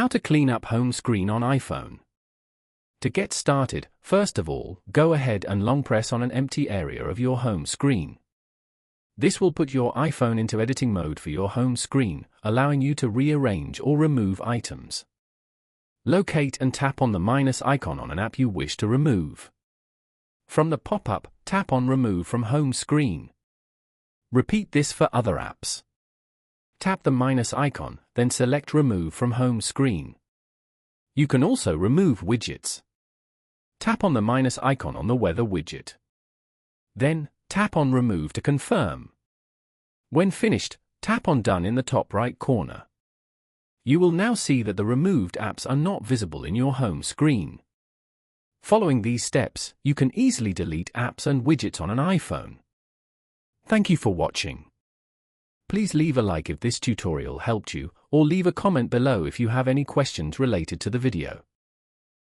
How to clean up home screen on iPhone. To get started, first of all, go ahead and long press on an empty area of your home screen. This will put your iPhone into editing mode for your home screen, allowing you to rearrange or remove items. Locate and tap on the minus icon on an app you wish to remove. From the pop-up, tap on Remove from Home Screen. Repeat this for other apps. Tap the minus icon, then select Remove from Home Screen. You can also remove widgets. Tap on the minus icon on the weather widget. Then, tap on Remove to confirm. When finished, tap on Done in the top right corner. You will now see that the removed apps are not visible in your home screen. Following these steps, you can easily delete apps and widgets on an iPhone. Thank you for watching. Please leave a like if this tutorial helped you, or leave a comment below if you have any questions related to the video.